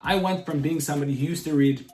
I went from being somebody who used to read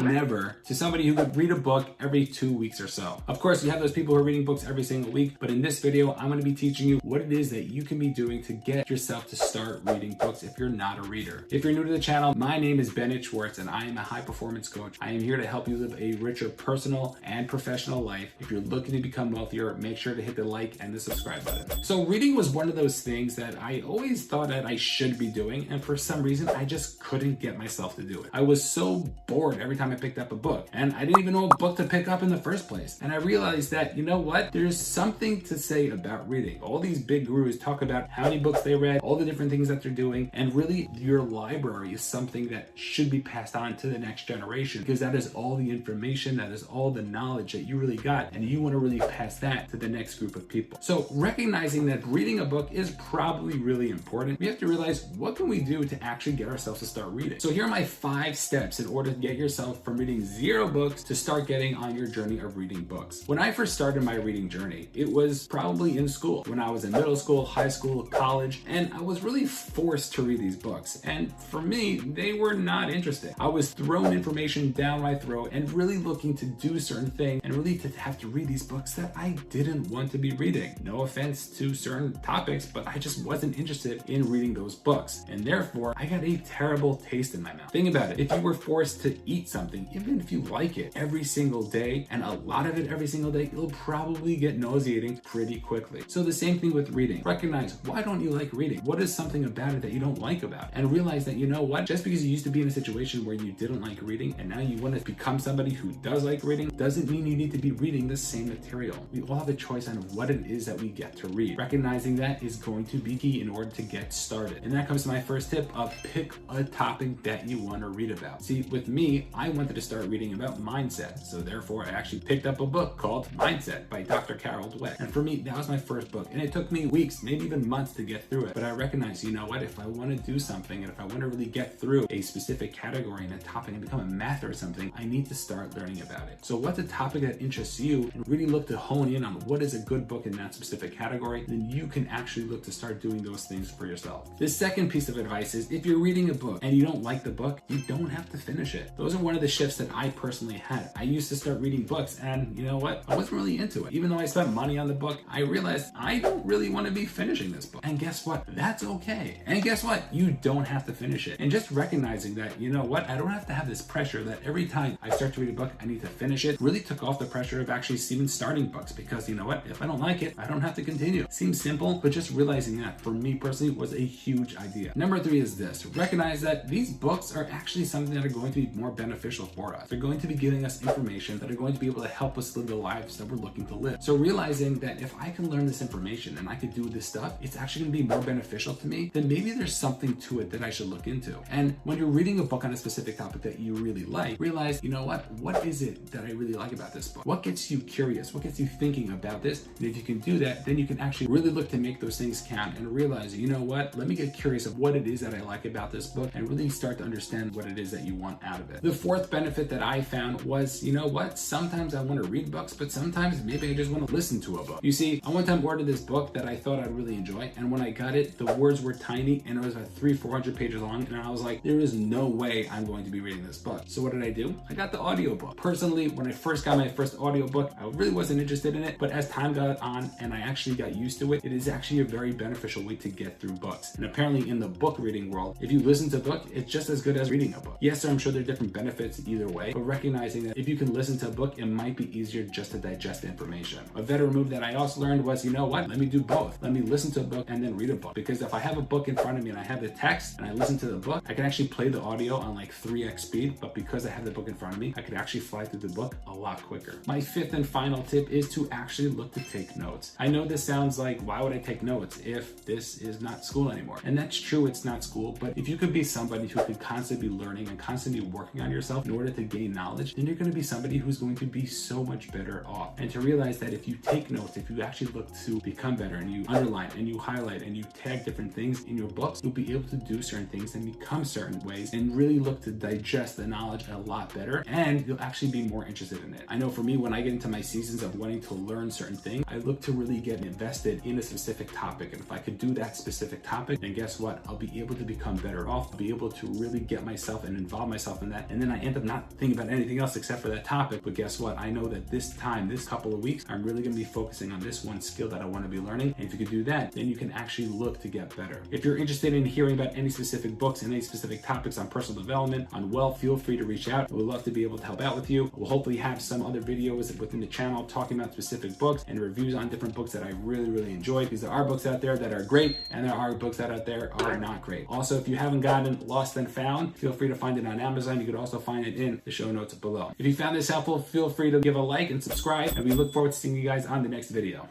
never to somebody who could read a book every 2 weeks or so. Of course, you have those people who are reading books every single week, but in this video, I'm going to be teaching you what it is that you can be doing to get yourself to start reading books if you're not a reader. If you're new to the channel, my name is Bennett Schwartz and I am a high performance coach. I am here to help you live a richer personal and professional life. If you're looking to become wealthier, make sure to hit the like and the subscribe button. So reading was one of those things that I always thought that I should be doing, and for some reason, I just couldn't get myself to do it. I was so bored every time I picked up a book, and I didn't even know what book to pick up in the first place. And I realized that, you know what? There's something to say about reading. All these big gurus talk about how many books they read, all the different things that they're doing, and really your library is something that should be passed on to the next generation, because that is all the information, that is all the knowledge that you really got, and you want to really pass that to the next group of people. So recognizing that reading a book is probably really important, we have to realize, what can we do to actually get ourselves to start reading? So here are my 5 steps in order to get yourself from reading 0 books to start getting on your journey of reading books. When I first started my reading journey, it was probably in school, when I was in middle school, high school, college, and I was really forced to read these books. And for me, they were not interesting. I was thrown information down my throat and really looking to do certain things and really to have to read these books that I didn't want to be reading. No offense to certain topics, but I just wasn't interested in reading those books. And therefore, I got a terrible taste in my mouth. Think about it. If you were forced to eat something, even if you like it every single day, and a lot of it every single day, it'll probably get nauseating pretty quickly. So the same thing with reading. Recognize, why don't you like reading? What is something about it that you don't like about it? And realize that, you know what? Just because you used to be in a situation where you didn't like reading and now you want to become somebody who does like reading, doesn't mean you need to be reading the same material. We all have a choice on what it is that we get to read. Recognizing that is going to be key in order to get started. And that comes to my first tip of pick a topic that you want to read about. See, with me, I wanted to start reading about mindset. So therefore, I actually picked up a book called Mindset by Dr. Carol Dweck. And for me, that was my first book. And it took me weeks, maybe even months to get through it. But I recognized, you know what? If I want to do something and if I want to really get through a specific category and a topic and become a master or something, I need to start learning about it. So what's a topic that interests you, and really look to hone in on what is a good book in that specific category, then you can actually look to start doing those things for yourself. The second piece of advice is, if you're reading a book and you don't like the book, you don't have to finish it. Those are one of the shifts that I personally had. I used to start reading books and you know what? I wasn't really into it. Even though I spent money on the book, I realized I don't really want to be finishing this book. And guess what? That's okay. And guess what? You don't have to finish it. And just recognizing that, you know what? I don't have to have this pressure that every time I start to read a book, I need to finish it, really took off the pressure of actually even starting books, because you know what? If I don't like it, I don't have to continue. Seems simple, but just realizing that for me personally was a huge idea. Number 3 is this. Recognize that these books are actually something that are going to be more beneficial for us. They're going to be giving us information that are going to be able to help us live the lives that we're looking to live. So realizing that if I can learn this information and I could do this stuff, it's actually going to be more beneficial to me, then maybe there's something to it that I should look into. And when you're reading a book on a specific topic that you really like, realize, you know what is it that I really like about this book? What gets you curious? What gets you thinking about this? And if you can do that, then you can actually really look to make those things count and realize, you know what? Let me get curious of what it is that I like about this book and really start to understand what it is that you want out of it. The 4th benefit that I found was, you know what? Sometimes I want to read books, but sometimes maybe I just want to listen to a book. You see, I one time ordered this book that I thought I'd really enjoy, and when I got it, the words were tiny and it was about 300-400 pages long, and I was like, there is no way I'm going to be reading this book. So what did I do? I got the audiobook. Personally, when I first got my first audiobook, I really wasn't interested in it, but as time got on and I actually got used to it, it is actually a very beneficial way to get through books. And apparently in the book reading world, if you listen to a book, it's just as good as reading a book. Yes, sir, I'm sure there are different benefits either way, but recognizing that if you can listen to a book, it might be easier just to digest the information. A better move that I also learned was, you know what? Let me do both. Let me listen to a book and then read a book. Because if I have a book in front of me and I have the text and I listen to the book, I can actually play the audio on like 3x speed, but because I have the book in front of me, I could actually fly through the book a lot quicker. My 5th and final tip is to actually look to take notes. I know this sounds like, why would I take notes if this is not school anymore? And that's true, it's not school, but if you could be somebody who could constantly be learning and constantly working on yourself, yourself in order to gain knowledge, then you're going to be somebody who's going to be so much better off. And to realize that if you take notes, if you actually look to become better and you underline and you highlight and you tag different things in your books, you'll be able to do certain things and become certain ways and really look to digest the knowledge a lot better, and you'll actually be more interested in it. I know for me, when I get into my seasons of wanting to learn certain things, I look to really get invested in a specific topic. And if I could do that specific topic, then guess what? I'll be able to become better off. I'll be able to really get myself and involve myself in that. And then I end up not thinking about anything else except for that topic. But guess what? I know that this time, this couple of weeks, I'm really going to be focusing on this one skill that I want to be learning. And if you could do that, then you can actually look to get better. If you're interested in hearing about any specific books and any specific topics on personal development, on wealth, feel free to reach out. We'd love to be able to help out with you. We'll hopefully have some other videos within the channel talking about specific books and reviews on different books that I really enjoy, because there are books out there that are great and there are books that out there are not great. Also, if you haven't gotten Lost and Found, feel free to find it on Amazon. You could also find it in the show notes below. If you found this helpful, feel free to give a like and subscribe, and we look forward to seeing you guys on the next video.